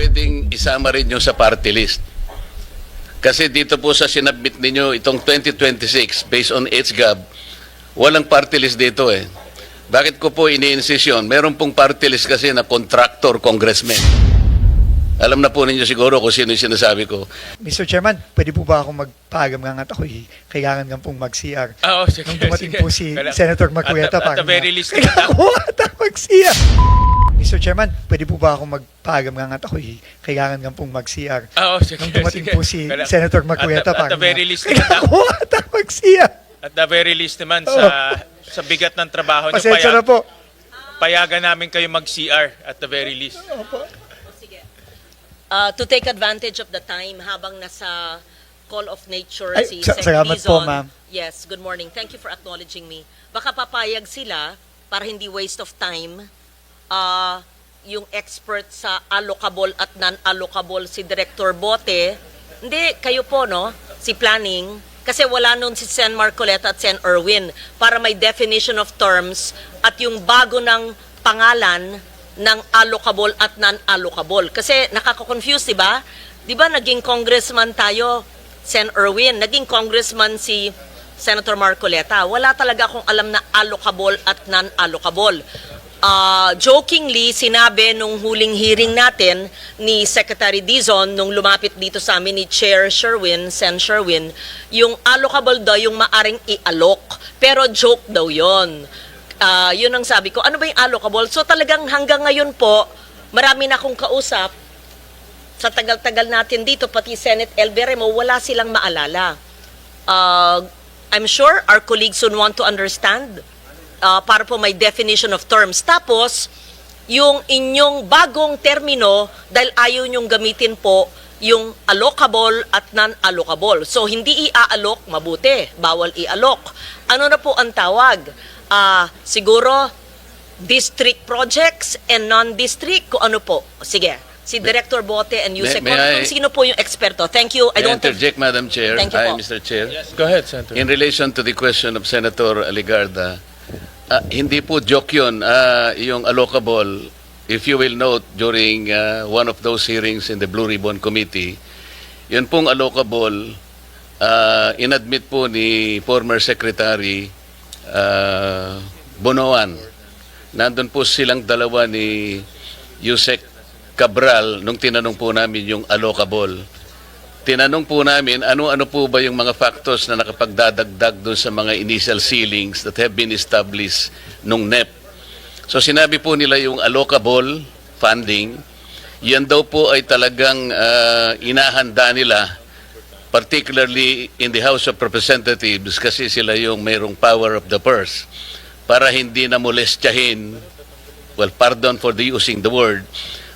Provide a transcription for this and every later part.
pwedeng isama rin yung sa party list. Kasi dito po sa sinabmit ninyo itong 2026 based on HGAB, walang party list dito eh. Bakit ko po ini-insist yun? Meron pong party list kasi na contractor congressman. Alam na po ninyo siguro kung sino yung sinasabi ko. Mr. Chairman, pwede po ba akong magpagam nga at ako'y kailangan nga pong mag-CR? Oo, sige. Nung dumating sige. po si Senator Marcoleta, at the very least, ako ata mag-CR. Mr. Chairman, pwede po ba akong magpagam nga at ako'y kailangan nga pong mag-CR? Oo, sige. Nung dumating sige. po si Senator Marcoleta, at the very least, ako ata mag-CR. at the very least naman, sa bigat ng trabaho nyo, Pasensya na po. payagan namin kayo mag-CR at the very least. To take advantage of the time habang nasa Call of Nature Ay, si salamat Dizon. po, ma'am. Yes, good morning. Thank you for acknowledging me. Baka papayag sila para hindi waste of time yung expert sa allocable at non-allocable si Director Bote. Hindi, kayo po, no? Si Planning. Kasi wala nun si Sen Marcoleta at Sen Erwin para may definition of terms at yung bago ng pangalan ng allocable at non-allocable. Kasi nakaka-confuse, di ba? Di ba naging congressman tayo, Sen Erwin, naging congressman si Senator Marcoleta. Wala talaga akong alam na allocable at non-allocable. Jokingly, sinabi nung huling hearing natin ni Secretary Dizon nung lumapit dito sa amin ni Chair Sherwin, Sen Sherwin, yung allocable daw yung maaring i-allok. Pero joke daw yon. Yun ang sabi ko, ano ba yung allocable? So talagang hanggang ngayon po, marami na akong kausap, sa tagal-tagal natin dito, pati Senate El Veremo, wala silang maalala. I'm sure our colleagues would want to understand para po may definition of terms. Tapos, yung inyong bagong termino, dahil ayaw nyong gamitin po yung allocable at non-allocable. So, hindi i-allok, mabuti, bawal i-allok. Ano na po ang tawag? Siguro district projects and non-district, kung ano po. Sige, si Director Bote and Yusek. Kung sino po yung eksperto. Thank you. I May I don't interject, Madam Chair? Thank you Hi, po. Mr. Chair. Yes, go ahead, Senator. In relation to the question of Senator Legarda, hindi po joke yun. Yung allocable, if you will note, during one of those hearings in the Blue Ribbon Committee, yun pong allocable, inadmit po ni former Secretary Bonoan. Nandun po silang dalawa ni Yusek Cabral nung tinanong po namin yung allocable. Tinanong po namin ano-ano po ba yung mga factors na nakapagdadagdag doon sa mga initial ceilings that have been established nung NEP. So sinabi po nila yung allocable funding, yan daw po ay talagang inahanda nila, particularly in the House of Representatives kasi sila yung mayroong power of the purse para hindi na molestyahin, well, pardon for the using the word,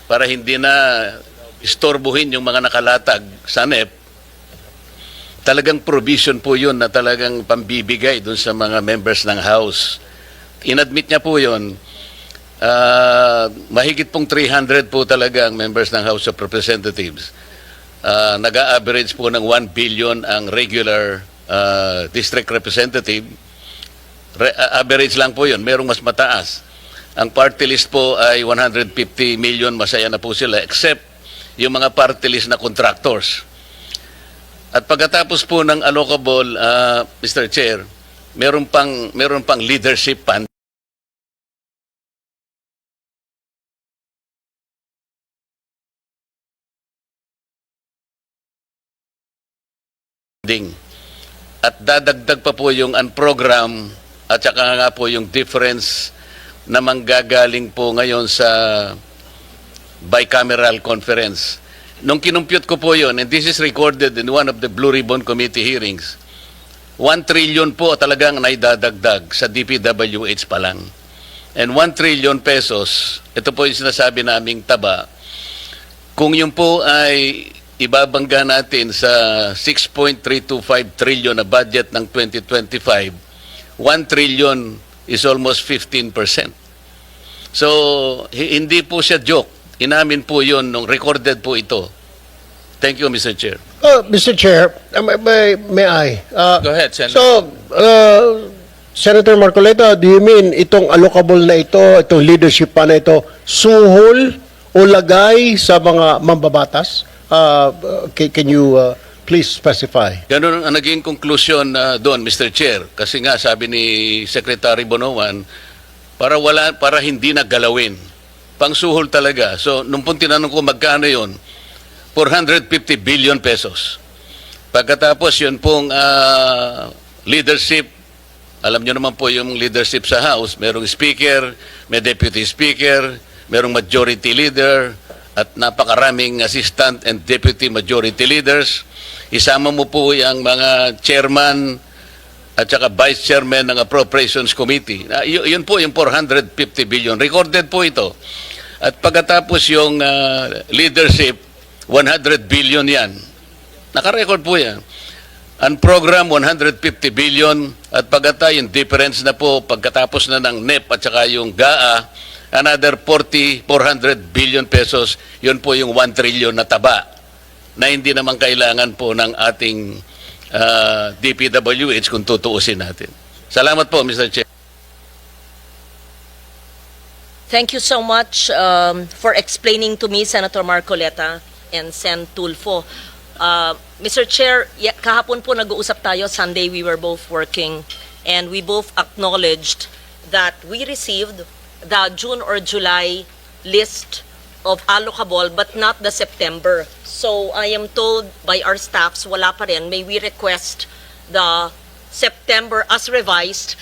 para hindi na istorbohin yung mga nakalatag sa NEP. Talagang provision po yun na talagang pambibigay dun sa mga members ng House. Inadmit niya po yun. Mahigit pong 300 po talaga ang members ng House of Representatives. Nag-a-average po ng 1 billion ang regular district representative. Average lang po yun. Merong mas mataas. Ang party list po ay 150 million. Masaya na po sila. Except yung mga party list na contractors. At pagkatapos po ng allocable, Mr. Chair, meron pang leadership fund. At dadagdag pa po yung unprogram at saka nga po yung difference na manggagaling po ngayon sa bicameral conference. Nung kinumpute ko po yun, and this is recorded in one of the Blue Ribbon Committee hearings, 1 trillion po talagang naidadagdag sa DPWH pa lang. And 1 trillion pesos, ito po yung sinasabi naming taba, kung yun po ay ibabangga natin sa 6.325 trillion na budget ng 2025, 1 trillion is almost 15%. So, hindi po siya joke. Inamin po yun nung recorded po ito. Thank you, Mr. Chair. Mr. Chair, may I? Go ahead, Senator. So, Senator Marcoleta, do you mean itong allocable na ito, itong leadership pa na ito, suhol o lagay sa mga mambabatas? Can you please specify? Ganun ang naging konklusyon doon, Mr. Chair. Kasi nga, sabi ni Secretary Bonoan, para hindi nagalawin. Pangsuhol talaga. So, nung pong tinanong ko magkano yun, 450 billion pesos. Pagkatapos yun pong leadership, alam nyo naman po yung leadership sa House, merong speaker, may deputy speaker, merong majority leader, at napakaraming assistant and deputy majority leaders. Isama mo po yung mga chairman at saka vice chairman ng Appropriations Committee. Yun po yung 450 billion. Recorded po ito. At pagkatapos yung leadership, 100 billion yan. Nakarecord po yan. Ang program, 150 billion. At yung difference na po, pagkatapos na ng NEP at saka yung GAA, another 400 billion pesos. Yun po yung 1 trillion na taba na hindi naman kailangan po ng ating DPWH kung tutuusin natin. Salamat po, Mr. Chair. Thank you so much for explaining to me, Senator Marcoleta and Sen. Tulfo. Mr. Chair, kahapon po nag-uusap tayo. Sunday we were both working and we both acknowledged that we received the June or July list of allocable but not the September. So I am told by our staffs, wala pa rin. May we request the September as revised.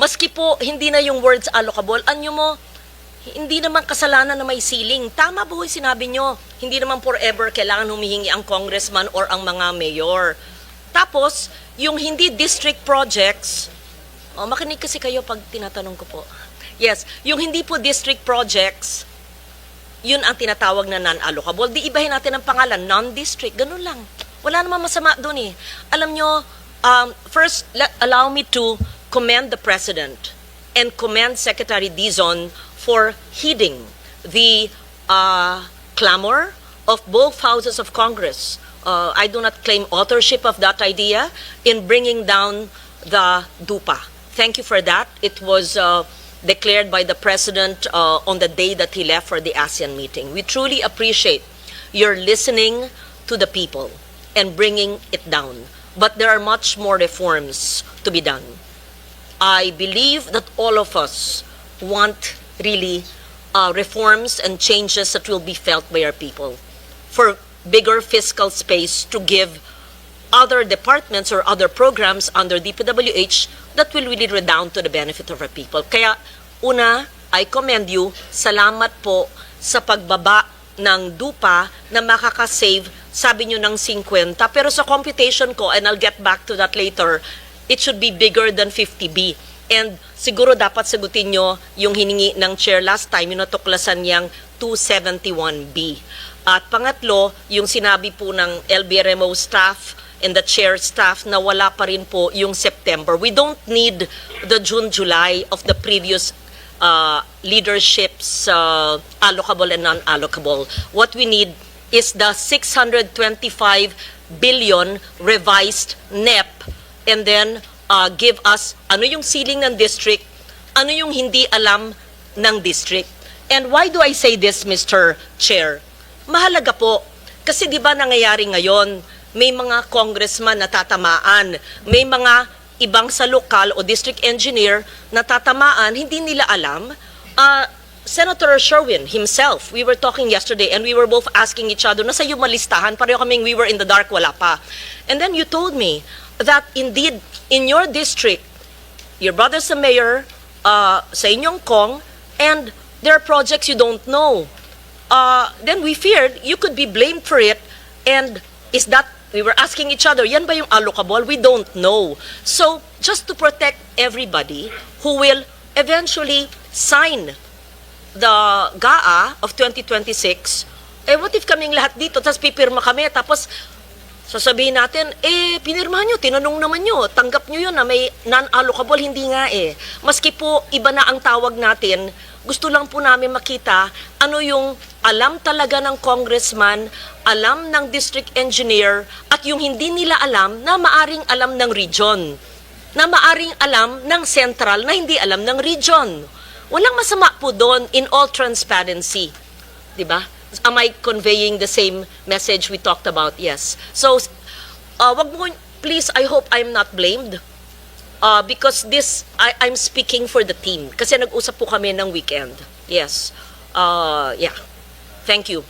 Maski po hindi na yung words allocable, anyo mo, hindi naman kasalanan na may ceiling. Tama po yung sinabi nyo. Hindi naman forever kailangan humihingi ang congressman or ang mga mayor. Tapos, yung hindi district projects, makinig kasi kayo pag tinatanong ko po. Yes, yung hindi po district projects, yun ang tinatawag na non-allocable. Di ibahin natin ang pangalan, non-district, ganun lang. Wala namang masama doon eh. Alam nyo, first, allow me to commend the President and commend Secretary Dizon for heeding the clamor of both houses of Congress. I do not claim authorship of that idea in bringing down the DUPA. Thank you for that. It was declared by the President on the day that he left for the ASEAN meeting. We truly appreciate your listening to the people and bringing it down. But there are much more reforms to be done. I believe that all of us want really reforms and changes that will be felt by our people for bigger fiscal space to give other departments or other programs under DPWH that will really redound to the benefit of our people. Kaya, una, I commend you. Salamat po sa pagbaba ng DUPA na makakasave, sabi nyo, ng 50. Pero sa computation ko, and I'll get back to that later, it should be bigger than 50B. And siguro dapat sagutin nyo yung hiningi ng chair last time, yung natuklasan niyang 271B. At pangatlo, yung sinabi po ng LBRMO staff and the chair staff na wala pa rin po yung September. We don't need the June, July of the previous leadership's allocable and non-allocable. What we need is the 625 billion revised NEP and then give us ano yung ceiling ng district, ano yung hindi alam ng district. And why do I say this, Mr. Chair? Mahalaga po. Kasi di ba nangyayari ngayon, may mga congressman na tatamaan, may mga ibang sa lokal o district engineer na tatamaan, hindi nila alam. Senator Sherwin himself, we were talking yesterday and we were both asking each other, nasa yung malistahan, pareho kaming we were in the dark, wala pa. And then you told me that indeed, in your district, your brother's a mayor, sa inyong Kong, and there are projects you don't know. Then we feared you could be blamed for it, and is that, we were asking each other, yan ba yung allocable? We don't know. So, just to protect everybody who will eventually sign the GAA of 2026, what if kaming lahat dito, tapos pipirma kami, tapos sasabihin natin, pinirmahan nyo, tinanong naman nyo, tanggap nyo yun na may non-allocable, hindi nga eh. Maski po, iba na ang tawag natin, gusto lang po namin makita ano yung alam talaga ng congressman, alam ng district engineer, at yung hindi nila alam na maaring alam ng region, na maaring alam ng central na hindi alam ng region. Walang masama po doon in all transparency. Diba? Am I conveying the same message we talked about? Yes. So, wag mo, please, I hope I'm not blamed. Because I'm speaking for the team. Kasi nag-usap po kami ng weekend. Yes. Yeah. Thank you.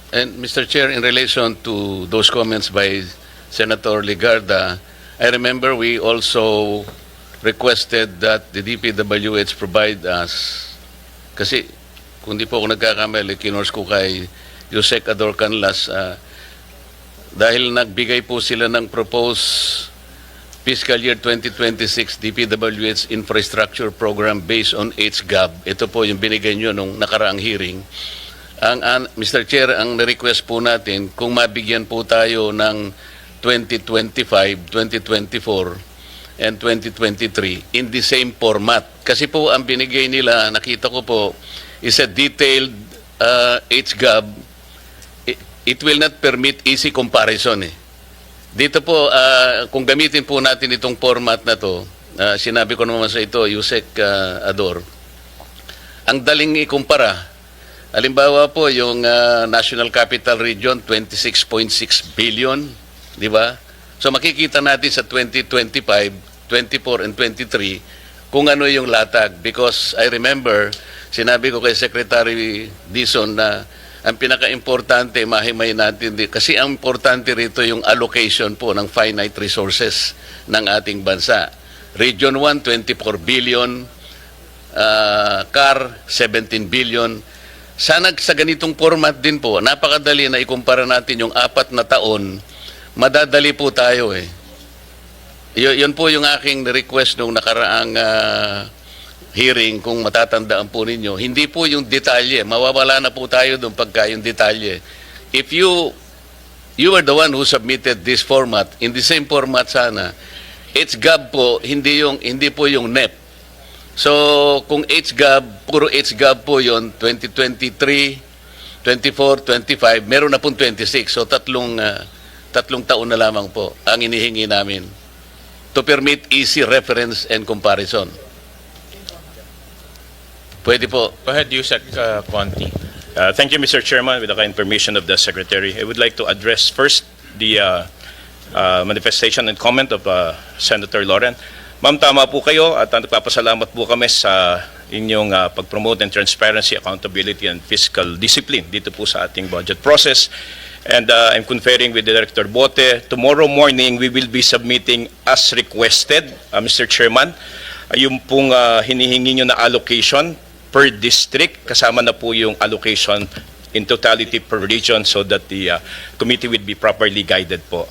And Mr. Chair, in relation to those comments by Senator Legarda, I remember we also requested that the DPWH provide us, kasi kung di po ako nagkakamali, kinors ko kay Yusek Ador Canlas, dahil nagbigay po sila ng proposed fiscal year 2026 DPWH infrastructure program based on HGAB. Ito po yung binigay nyo nung nakaraang hearing. Mr. Chair, ang request po natin, kung mabigyan po tayo ng 2025, 2024, and 2023 in the same format. Kasi po ang binigay nila, nakita ko po, is a detailed HGAB. It will not permit easy comparison eh. Dito po, kung gamitin po natin itong format na to, sinabi ko naman sa ito, Yusek Ador, ang daling ikumpara. Halimbawa po, yung National Capital Region, 26.6 billion, di ba? So makikita natin sa 2025, 24, and 23 kung ano yung latag. Because I remember, sinabi ko kay Secretary Dizon na ang pinaka-importante, mahimay natin, kasi ang importante rito yung allocation po ng finite resources ng ating bansa. Region 1, 24 billion, CAR, 17 billion. Sana sa ganitong format din po, napakadali na ikumpara natin yung 4 na taon, madadali po tayo eh. Yun po yung aking request nung nakaraang hearing, kung matatandaan po ninyo. Hindi po yung detalye. Mawawala na po tayo doon pagka yung detalye. If you are the one who submitted this format, in the same format sana, HGAB po, hindi po yung NEP. So, kung HGAB, puro HGAB po yon 2023, 24, 25, meron na pong 26. So, tatlong taon na lamang po ang inihingi namin to permit easy reference and comparison. Pwede po. Go ahead, Yusek Conti. Thank you, Mr. Chairman. With the kind permission of the Secretary, I would like to address first the manifestation and comment of Senator Lauren. Ma'am, tama po kayo at nagpapasalamat po kami sa inyong pag-promote and transparency, accountability, and fiscal discipline dito po sa ating budget process. And I'm conferring with Director Bote. Tomorrow morning, we will be submitting as requested, Mr. Chairman, yung pong hinihingi nyo na allocation per district, kasama na po yung allocation in totality per region so that the committee would be properly guided po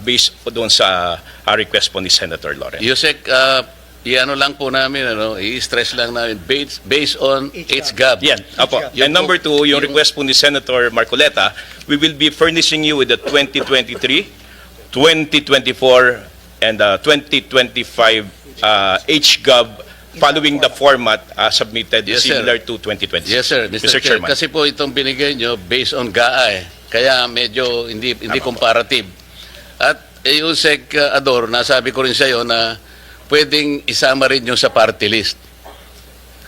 based po doon sa request po ni Senator Lauren. Yusek, i-ano lang po namin, i-stress lang namin, based on HGAB. Yan, apo. And number 2, yung request po ni Senator Marcoleta, we will be furnishing you with the 2023, 2024, and 2025 HGAB following the format submitted, Yes, sir. similar to 2020. Yes, sir. Mr. Chair, Chairman. kasi po itong binigay nyo based on GAA kaya medyo hindi comparative. At Yusek Ador, nasabi ko rin sa iyo na pwedeng isama rin nyo sa party list.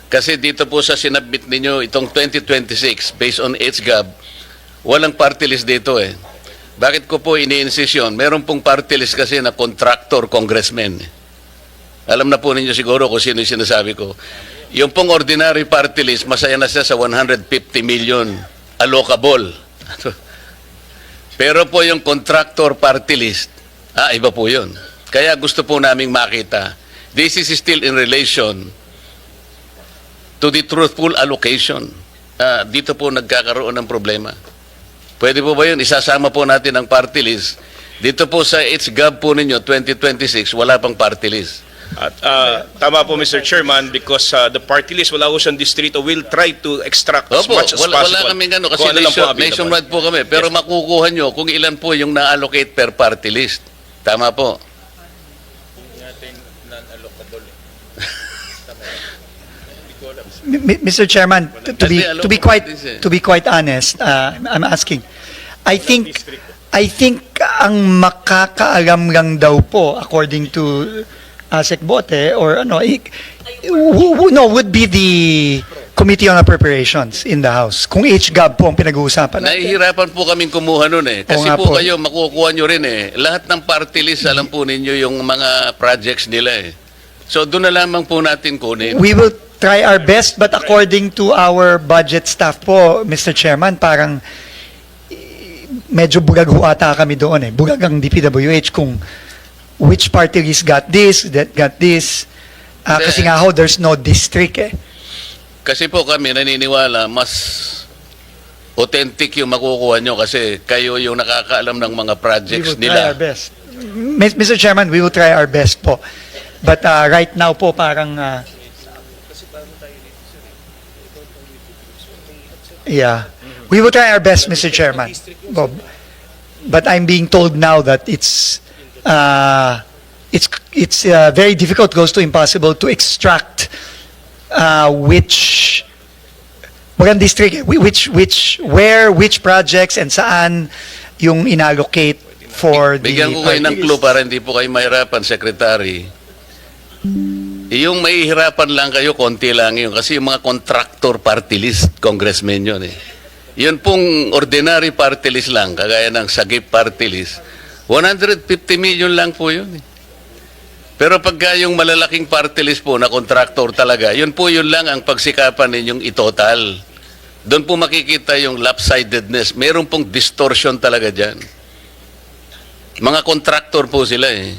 Kasi dito po sa sinabit ninyo itong 2026 based on HGAB, walang party list dito eh. Bakit ko po ini-insist yun? Meron pong party list kasi na contractor congressman. Alam na po ninyo siguro kung sino yung sinasabi ko. Yung pong ordinary party list, masaya na siya sa 150 million allocable. Pero po yung contractor party list, iba po yun. Kaya gusto po naming makita, this is still in relation to the truthful allocation. Dito po nagkakaroon ng problema. Pwede po ba yun? Isasama po natin ang party list. Dito po sa HGAB po ninyo, 2026, wala pang party list. At tama po, Mr. Chairman, because the party list wala ko siyang distrito will try to extract as Opo, much as wala possible. kaming ano, kasi Kung ano lang po available. nationwide po kami. Pero Yes. makukuha nyo kung ilan po yung na-allocate per party list. Tama po. Mr. Chairman, to be quite honest, I'm asking. I think ang makakaalam lang daw po according to Asek Bote or would be Committee on Appropriations in the House. Kung HGAB po ang pinag-uusapan natin. Nahihirapan po kaming kumuha nun eh. Kasi Oo nga po po. kayo, makukuha nyo rin eh. Lahat ng party list, alam po ninyo yung mga projects nila eh. So doon na lamang po natin kunin. We will try our best, but according to our budget staff po, Mr. Chairman, parang medyo bulag ho ata kami doon eh. Bulag ang DPWH kung which party list got this, that got this. Kasi nga ho, there's no district eh. Kasi po kami naniniwala, mas authentic yung makukuha nyo kasi kayo yung nakakaalam ng mga We projects will try nila. our best. Mr. Chairman, we will try our best po. But right now po parang yeah. We will try our best, Mr. Chairman. But I'm being told now that it's very difficult, close to impossible to extract which district, which projects and saan yung inallocate for the Bigyan ko kayo ng clue para hindi po kayo mahirapan, Secretary. Yung mahihirapan lang kayo, konti lang yun. Kasi yung mga contractor party list, congressmen yun eh. Yun pong ordinary party list lang, kagaya ng Sagip party list, 150 million lang po yun eh. Pero pagka yung malalaking party list po na contractor talaga, yun po yun lang ang pagsikapan ninyong itotal. Doon po makikita yung lopsidedness. Meron pong distortion talaga dyan. Mga contractor po sila eh.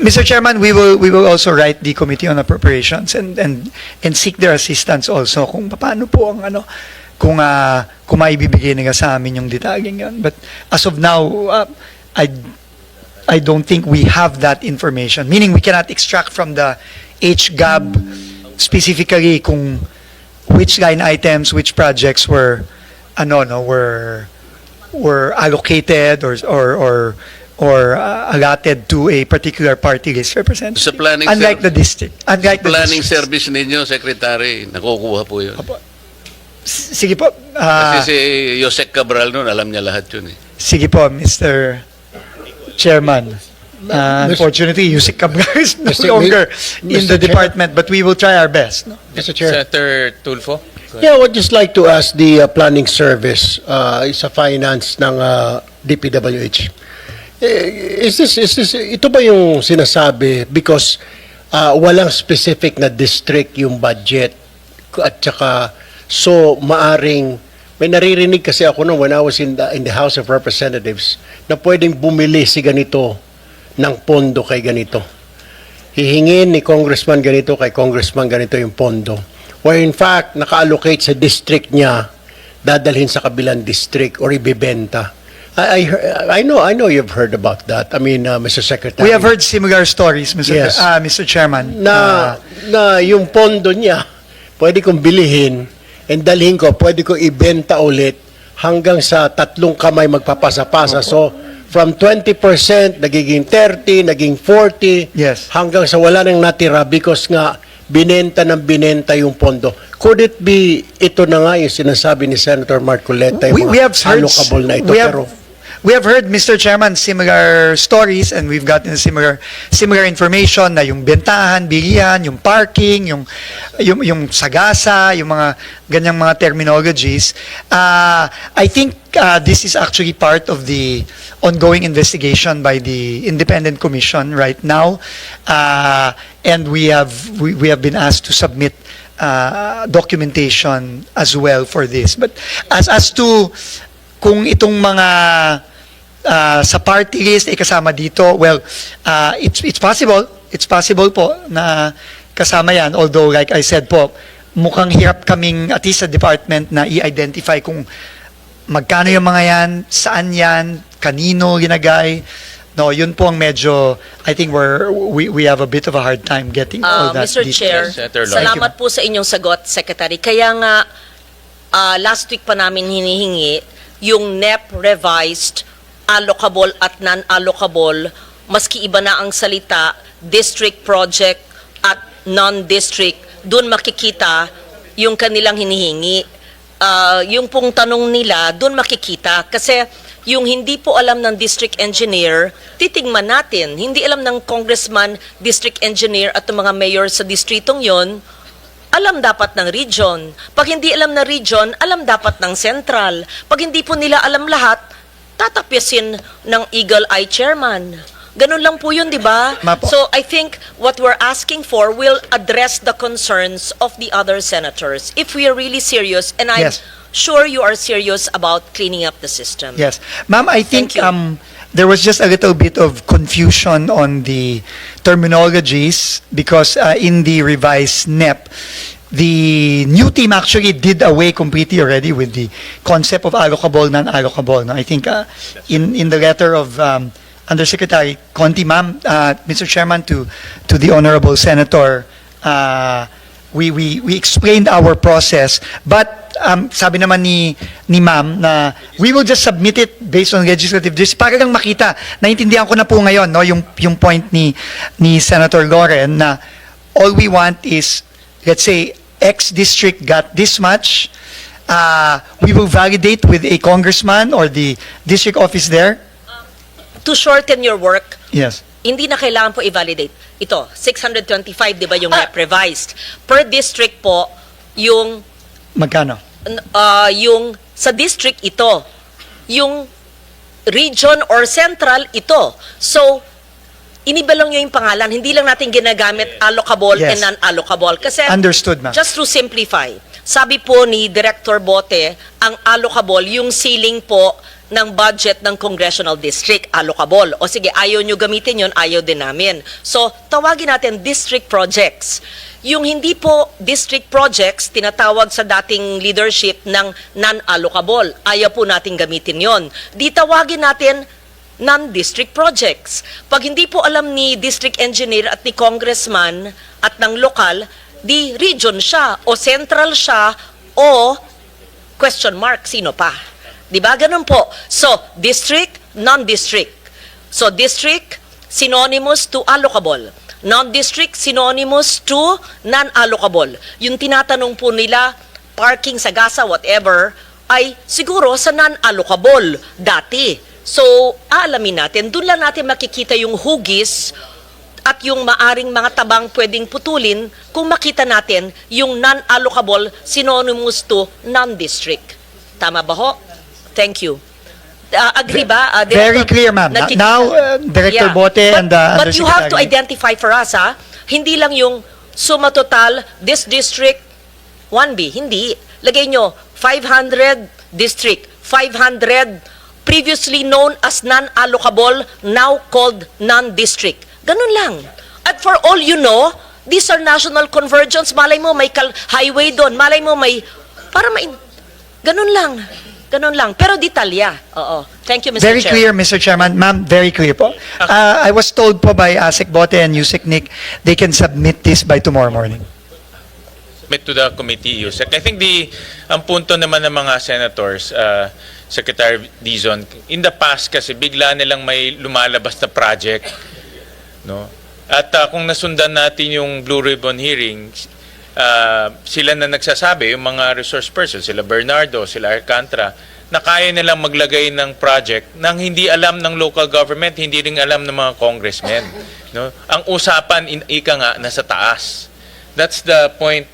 Mr. Chairman, we will also write the Committee on Appropriations and seek their assistance also kung paano po ang kung maibibigay nila sa amin yung detalyeng yun. But as of now, I don't think we have that information. Meaning we cannot extract from the HGAB specifically kung which line items, which projects were allocated or allotted to a particular party list representative. Sa planning Unlike the district. Unlike the planning districts. service ninyo, Secretary, nakukuha po yun. Sige po. Kasi si Yosek Cabral noon, alam niya lahat yun eh. Sige po, Mr. Chairman. Unfortunately, Yusik Cabral is no Mr. longer in Mr. the department, but we will try our best. No? Mr. Chair. Senator Tulfo. Yeah, I would just like to ask the planning service sa finance ng DPWH. Ito ba yung sinasabi because walang specific na district yung budget at saka so maaring may naririnig kasi ako nung when I was in the House of Representatives na pwedeng bumili si ganito ng pondo kay ganito. Hihingin ni congressman ganito kay congressman ganito yung pondo. Where in fact, naka-allocate sa district niya, dadalhin sa kabilang district or ibibenta. I know you've heard about that. I mean, Mr. Secretary. We have heard similar stories, Mr. Yes. Mr. Chairman. Na yung pondo niya, pwede kong bilihin and dalhin ko, pwede ko ibenta ulit hanggang sa 3 kamay magpapasa-pasa. So, from 20%, nagiging 30, naging 40, Yes. hanggang sa wala nang natira because nga binenta yung pondo. Could it be, ito na nga yung sinasabi ni Senator Marcoleta, yung We have heard, allocable na ito. we have heard, Mr. Chairman, similar stories and we've gotten similar information na yung bentahan, bilihan, yung parking, yung sagasa, yung mga ganyang mga terminologies. I think this is actually part of the ongoing investigation by the Independent Commission right now, and we have been asked to submit documentation as well for this. But as to kung itong mga sa party list ay kasama dito, well, it's possible po na kasama yan, although like I said po, mukhang hirap kaming at least sa department na i-identify kung magkano yung mga yan, saan yan, kanino ginagay. No, yun po ang medyo, I think we have a bit of a hard time getting all that Mr. details. Chair, Senator Lloyd. salamat po sa inyong sagot, Secretary. Kaya nga, last week pa namin hinihingi yung NEP revised, allocable at non-allocable, maski iba na ang salita, district project at non-district, doon makikita yung kanilang hinihingi. Yung pong tanong nila, doon makikita. Kasi Yung hindi po alam ng district engineer, titingnan natin. Hindi alam ng congressman, district engineer at ng mga mayor sa distritong yon, alam dapat ng region. Pag hindi alam ng region, alam dapat ng central. Pag hindi po nila alam lahat, tatapyasin ng Eagle Eye Chairman. Ganun lang po yun, di ba? Mapo. So I think what we're asking for will address the concerns of the other senators if we are really serious, and I'm Yes. sure you are serious about cleaning up the system. Yes. Ma'am, I think Thank you. there was just a little bit of confusion on the terminologies because in the revised NEP, the new team actually did away completely already with the concept of allocable, non-allocable. No? I think in the letter of Undersecretary Conti, ma'am, Mr. Chairman, to the Honorable Senator, we explained our process, but sabi naman ni ma'am na we will just submit it based on legislative district para lang makita. Naintindihan ko na po ngayon no yung point ni Senator Loren na all we want is, let's say, X district got this much, we will validate with a congressman or the district office there. To shorten your work, Yes. hindi na kailangan po i-validate. Ito, 625, di ba yung revised? Per district po, yung Magkano? yung sa district ito, yung region or central ito. So, iniba lang nyo yung pangalan, hindi lang natin ginagamit allocable Yes. and non-allocable. Kasi, Understood, ma'am. just to simplify, sabi po ni Director Bote, ang allocable, yung ceiling po ng budget ng congressional district, allocable. O sige, ayaw nyo gamitin yun, ayaw din namin. So, tawagin natin district projects. Yung hindi po district projects, tinatawag sa dating leadership ng non-allocable. Ayaw po natin gamitin yon. Di tawagin natin non-district projects. Pag hindi po alam ni district engineer at ni congressman at ng lokal, di region siya o central siya o question mark, sino pa? Di ba? Ganun po. So, district, non-district. So, district, synonymous to allocable. Non-district, synonymous to non-allocable. Yung tinatanong po nila, parking sa gasa, whatever, ay siguro sa non-allocable dati. So, aalamin natin, doon lang natin makikita yung hugis at yung maaring mga tabang pwedeng putulin kung makita natin yung non-allocable synonymous to non-district. Tama ba ho? Thank you. Agree ba? Very clear, ma'am. Now, Director Bote and But you have to Undersecretary. identify for us, hindi lang yung suma total, this district, 1B. Hindi. Lagay nyo, 500 district, 500 previously known as non-allocable, now called non-district. Ganun lang. At for all you know, these are national convergence. Malay mo may highway doon. Malay mo may, ganun lang. Ganun lang. Pero detalya. Oo. Thank you, Mr. Very Chair. clear, Mr. Chairman. Ma'am, very clear po. I was told po by ASEC Bote and USEC Nick, they can submit this by tomorrow morning. Submit to the committee, Yusek. I think ang punto naman ng mga senators, Secretary Dizon, in the past kasi bigla nilang may lumalabas na project, no? At kung nasundan natin yung Blue Ribbon hearing, sila na nagsasabi, yung mga resource persons, sila Bernardo, sila Alcantara, na kaya nilang maglagay ng project nang hindi alam ng local government, hindi rin alam ng mga congressmen. No? Ang usapan, ika nga, nasa taas. That's the point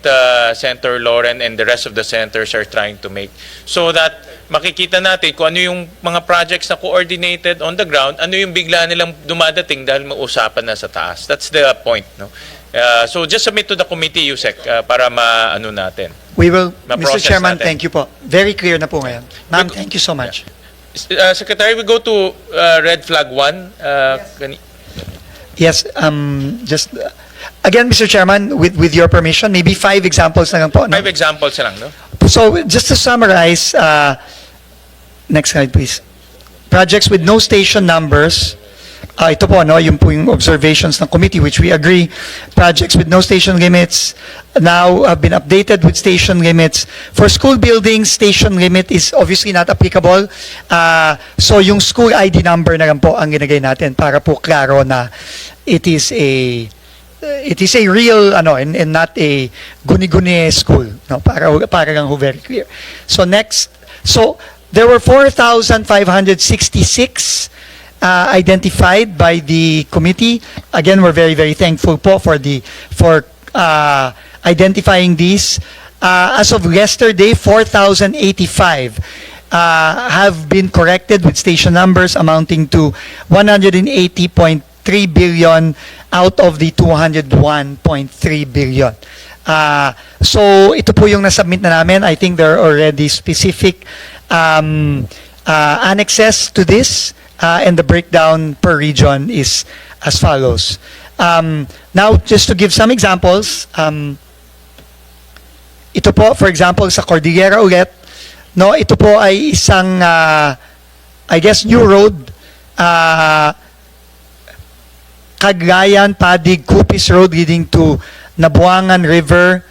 Senator Loren and the rest of the senators are trying to make. So that makikita natin kung ano yung mga projects na coordinated on the ground, ano yung bigla nilang dumadating dahil may usapan na sa taas. That's the point. No? So just submit to the committee, Yusek, para maano natin. We will, Mr. Ma-process Chairman, natin. thank you po. Very clear na po ngayon. Ma'am, thank you so much. Secretary, we go to red flag 1. Yes, just, again, Mr. Chairman, with your permission, maybe 5 examples na lang po. No? 5 examples lang, no? So, just to summarize, next slide, please. Projects with no station numbers. Ito po, no, yung po yung observations ng committee, which we agree. Projects with no station limits now have been updated with station limits. For school buildings, station limit is obviously not applicable. So, yung school ID number na lang po ang ginagay natin para po klaro na it is a real and not a guni-guni school, no, para lang ho very clear. So next, there were 4,566 identified by the committee. Again, we're very, very thankful po for identifying these. As of yesterday, 4,085 have been corrected with station numbers amounting to 180.3 billion out of the 201.3 billion. So ito po yung nasubmit na namin. I think there are already specific annexes to this, and the breakdown per region is as follows. Now, just to give some examples, ito po, for example, sa Cordillera ulit, no, ito po ay isang, I guess, new road, Caglayan, Padig, Cupis Road leading to Nabuangan River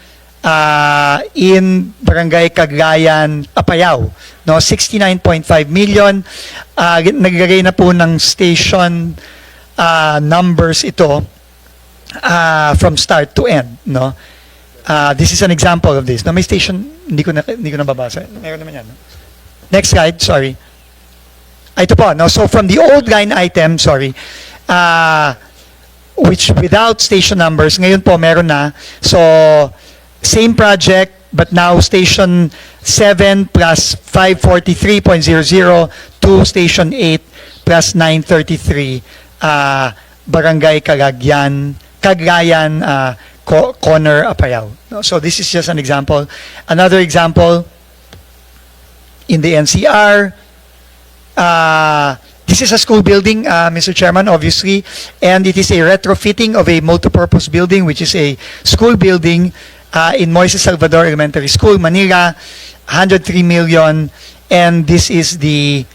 in Barangay Caglayan, Apayao. No, 69.5 million. Naglagay na po ng station numbers ito from start to end. No? This is an example of this. No, may station, hindi ko na babasa. Meron naman yan. No? Next slide, sorry. Ito po, no? So from the old line item, sorry, which without station numbers, ngayon po meron na. So, same project, but now station 7 plus 543.00 to station 8 plus 933, Barangay Caglayan, Corner, Apayao. No? So this is just an example. Another example, in the NCR, this is a school building, Mr. Chairman, obviously, and it is a retrofitting of a multipurpose building, which is a school building in Moises Salvador Elementary School, Manila, 103 million, and this is the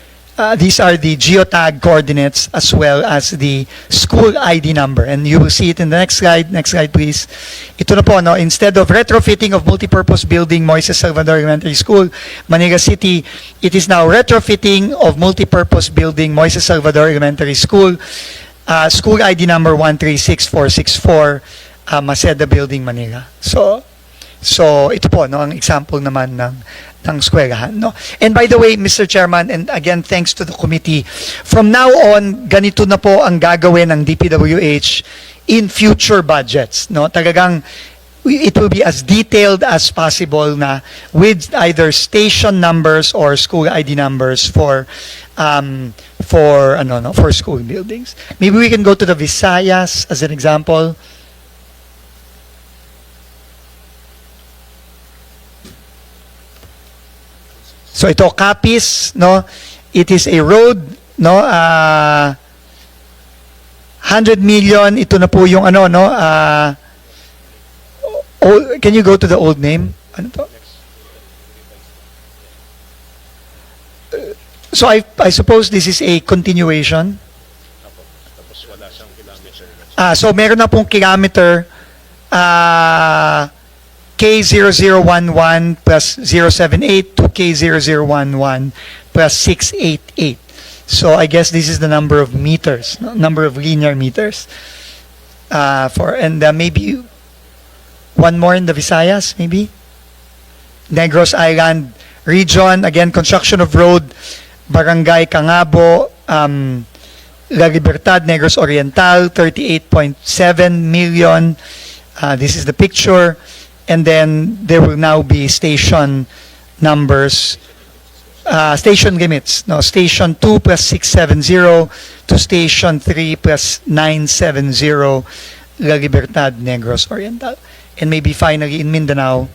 these are the geotag coordinates as well as the school ID number, and you will see it in the next slide. Next slide, please. Ito na po, no? Instead of retrofitting of multipurpose building Moises Salvador Elementary School, Manila City, it is now retrofitting of multipurpose building Moises Salvador Elementary School, school ID number 136464, Maceda Building, Manila. So ito po, no, ang example naman ng eskwelahan, no. And by the way, Mr. Chairman, and again thanks to the committee, from now on ganito na po ang gagawin ng DPWH in future budgets, no. Talagang it will be as detailed as possible na with either station numbers or school ID numbers for school buildings. Maybe we can go to the Visayas as an example. So ito, Capiz, no? It is a road, no? 100 million, ito na po yung ano, no? Can you go to the old name? Ano to? So I suppose this is a continuation. So meron na pong kilometer, K0011 plus 078 to K0011 plus 688. So I guess this is the number of meters, no? Number of linear meters. And maybe one more in the Visayas, maybe? Negros Island region, again, construction of road, Barangay Cangabo, La Libertad, Negros Oriental, 38.7 million. This is the picture. And then there will now be station numbers, station limits. No, station 2 plus 670 to station 3 plus 970, La Libertad, Negros Oriental. And maybe finally in Mindanao,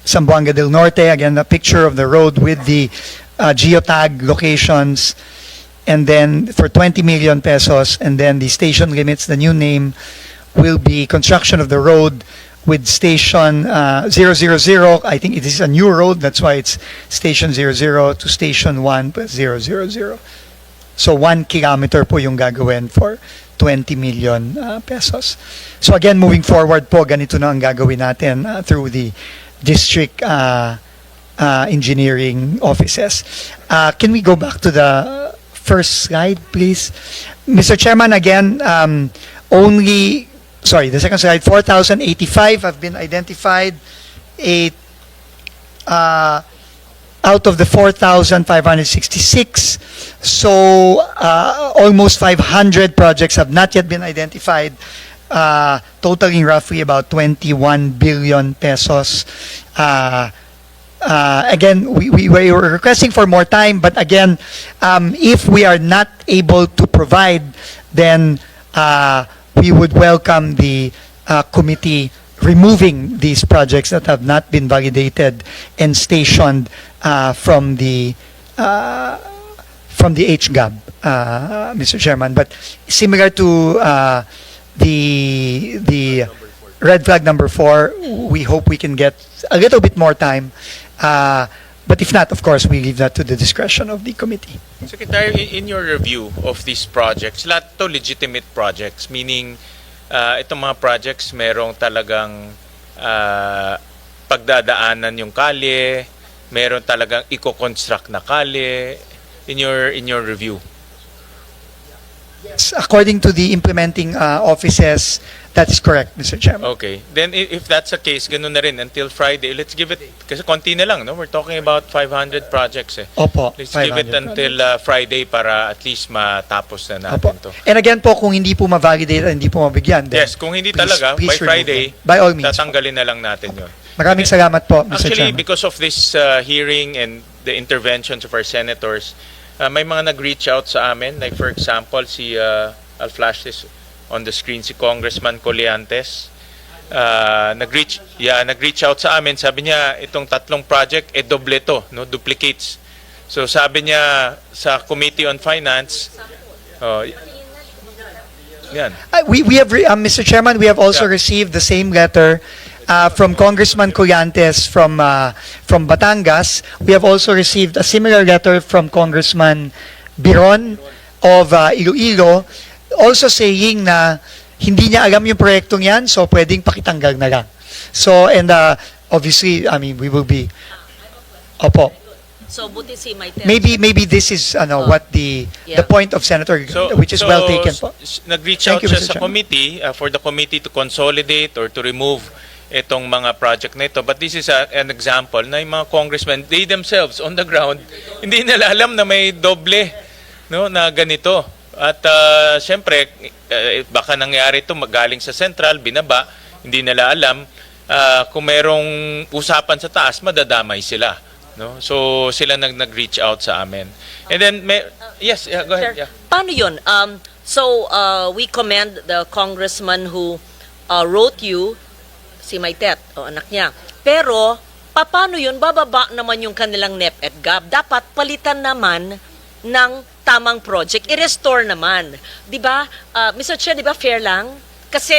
Zamboanga del Norte, again a picture of the road with the geotag locations. And then for 20 million pesos, and then the station limits, the new name will be construction of the road with station 000. I think it is a new road, that's why it's station 00 to station 1 plus 000. So 1 kilometer po yung gagawin for 20 million pesos. So again, moving forward po, ganito na ang gagawin natin through the district engineering offices. Can we go back to the first slide, please? Mr. Chairman, again, the second slide, 4,085 have been identified out of the 4,566, so almost 500 projects have not yet been identified, totaling roughly about 21 billion pesos. Again, we were requesting for more time, but again, if we are not able to provide, then we would welcome the committee removing these projects that have not been validated and stationed from the HGAB, Mr. Chairman. But similar to the red flag number 4, we hope we can get a little bit more time. But if not, of course, we leave that to the discretion of the committee. Secretary, in your review of these projects, lahat to legitimate projects, meaning itong mga projects merong talagang pagdadaanan yung kalye, meron talagang i-construct na kalye in your review. Yes, according to the implementing offices, that is correct, Mr. Chairman. Okay. Then if that's the case, ganun na rin until Friday. Let's give it, kasi konti na lang, no? We're talking about 500 projects eh. Opo, Let's give it 500 until Friday para at least matapos na Opo. natin to. And again po, kung hindi po ma-validate at hindi po mabigyan, then Yes, kung hindi please- talaga, please by remove Friday, them. By all means. tatanggalin na lang natin yun. Maraming salamat po, Mr. Actually, Chairman. because of this hearing and the interventions of our senators, may mga nag-reach out sa amin. Like for example, I'll flash this on the screen, si Congressman Colliantes. Nag-reach out sa amin. Sabi niya, itong tatlong project, doble to, no? Duplicates. So sabi niya sa Committee on Finance, yan. We have, Mr. Chairman, we have also Yeah. received the same letter from Congressman Colliantes from Batangas. We have also received a similar letter from Congressman Biron of Iloilo, also saying na hindi niya alam yung proyektong yan, so pwedeng pakitanggal na lang. So, and obviously, I mean, we will be, opo. So, buti si Maite. Maybe this is what the point of Senator, which is well taken po. Nag-reach Thank out you, siya Mr. sa Chairman. committee for the committee to consolidate or to remove itong mga project na ito. But this is an example na yung mga congressmen, they themselves on the ground, hindi nila alam na may doble, no, na ganito. At syempre, baka nangyari ito magaling sa central, binaba, hindi nila alam. Kung merong usapan sa taas, madadamay sila. No? So sila nag-reach out sa amin. And then, yes, go ahead. Sir, Yeah. paano yun? So, we commend the congressman who wrote you, si Maitet, o anak niya. Pero, paano yun? Bababa naman yung kanilang NEP at GAB. Dapat palitan naman ng tamang project. I-restore naman. Di ba? Mr. Chair, di ba fair lang? Kasi,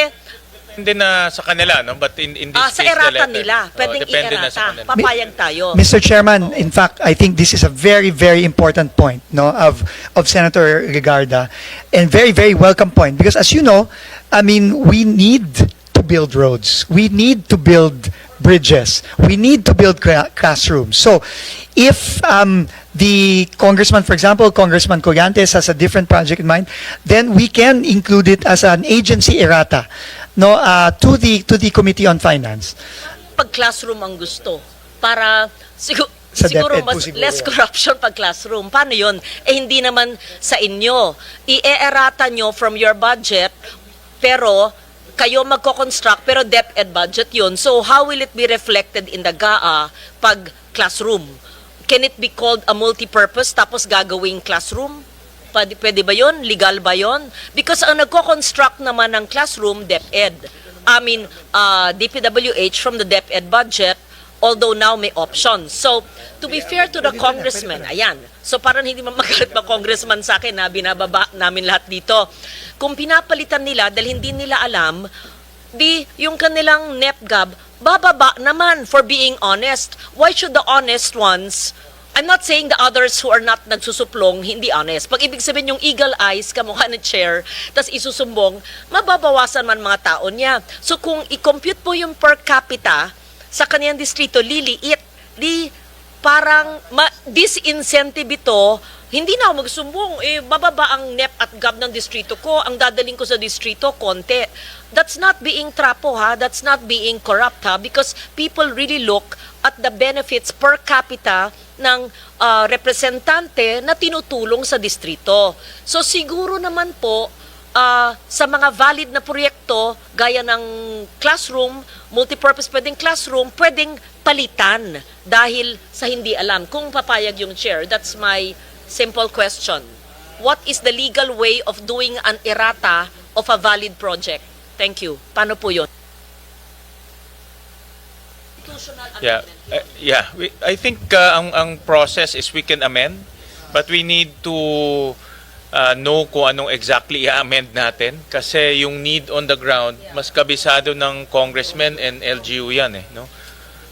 Hindi na sa kanila, no? But in this sa case, the erata letter. nila. Pwedeng depende na sa i-erata. kanila. Papayag tayo. Mr. Chairman, in fact, I think this is a very, very important point, no, of Senator Legarda, and very, very welcome point, because as you know, I mean, we need to build roads, we need to build bridges, we need to build classrooms. So, if the congressman, for example, Congressman Colliantes has a different project in mind, then we can include it as an agency errata, no, to the Committee on Finance. Pag classroom ang gusto, para Sa siguro DepEd po mas siguro less yan. corruption pag classroom. Paano yun? Hindi naman sa inyo. I-erata nyo from your budget, pero kayo magko-construct, pero DepEd budget yun. So how will it be reflected in the GAA pag classroom? Can it be called a multi-purpose tapos gagawing classroom? Pwede ba yun? Legal ba yun? Because ang nagko-construct naman ng classroom, DepEd. I mean, DPWH from the DepEd budget, although now may options. So, to be fair to the congressman, ayan. So, parang hindi magalit na congressman sa akin na binababa namin lahat dito. Kung pinapalitan nila dahil hindi nila alam, yung kanilang NEPGAB, bababa naman for being honest. Why should the honest ones, I'm not saying the others who are not nagsusuplong, hindi honest. Pag ibig sabihin yung eagle eyes, kamukha ni chair, tas isusumbong, mababawasan man mga tao niya. So kung i-compute po yung per capita sa kaniyang distrito, liliit, parang disincentive ito, hindi na ako magsumbong, bababa ang NEP at GAB ng distrito ko, ang dadaling ko sa distrito, konti. That's not being trapo, ha? That's not being corrupt, ha? Because people really look at the benefits per capita ng representante na tinutulong sa distrito. So siguro naman po, sa mga valid na proyekto, gaya ng classroom, multipurpose pwedeng classroom, pwedeng palitan dahil sa hindi alam. Kung papayag yung chair, that's my simple question. What is the legal way of doing an errata of a valid project? Thank you. Paano po yun? I think ang process is we can amend, but we need to know kung anong exactly i-amend natin kasi yung need on the ground mas kabisado ng congressmen and LGU yan no.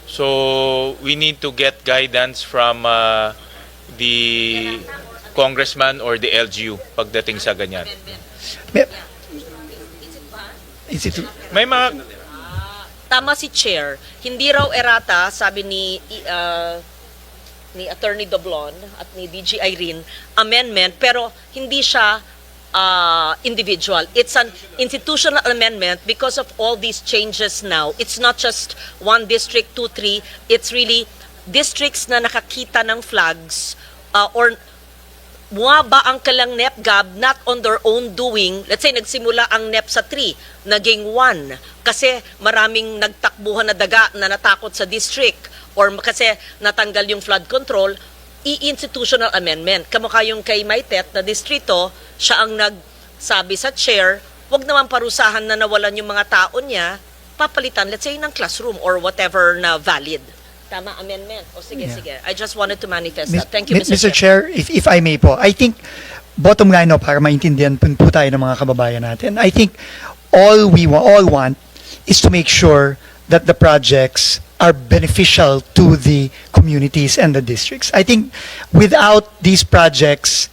So we need to get guidance from the congressman or the LGU pagdating sa ganyan. Is it May mga Tama si Chair, hindi raw errata, sabi ni Attorney Doblon at ni DG Irene, amendment, pero hindi siya individual. It's an institutional amendment because of all these changes now. It's not just one district, 2, 3. It's really districts na nakakita ng flags or bumaba ang kalang NEP GAB not on their own doing. Let's say nagsimula ang NEP sa 3, naging 1 kasi maraming nagtakbuhan na daga na natakot sa district or kasi natanggal yung flood control, i-institutional amendment. Kamukha yung kay Maitet na distrito, siya ang nagsabi sa chair, wag naman parusahan na nawalan yung mga tao niya, papalitan, let's say, ng classroom or whatever na valid. Tama, amendment. O sige, sige. I just wanted to manifest that. Thank you, Mr. Chair, if I may po, I think, bottom line, no, para maintindihan po tayo ng mga kababayan natin, I think all we all want is to make sure that the projects are beneficial to the communities and the districts. I think without these projects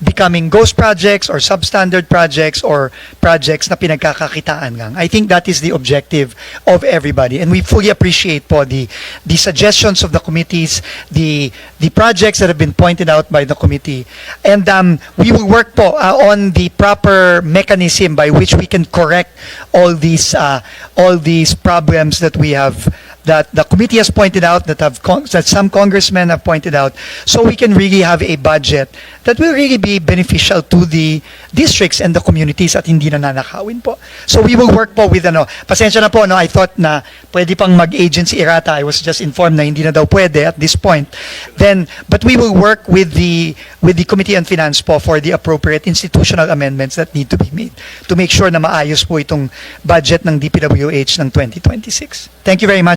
becoming ghost projects or substandard projects or projects na pinagkakakitaan lang. I think that is the objective of everybody. And we fully appreciate po the suggestions of the committees, the projects that have been pointed out by the committee. And we will work po on the proper mechanism by which we can correct all these problems that we have, that the committee has pointed out, that some congressmen have pointed out, so we can really have a budget that will really be beneficial to the districts and the communities at hindi na nanakawin po. So we will work po with pasensya na po, I thought na pwede pang mag-agency errata. I was just informed na hindi na daw pwede at this point. But we will work with the Committee on Finance po for the appropriate institutional amendments that need to be made to make sure na maayos po itong budget ng DPWH ng 2026. Thank you very much.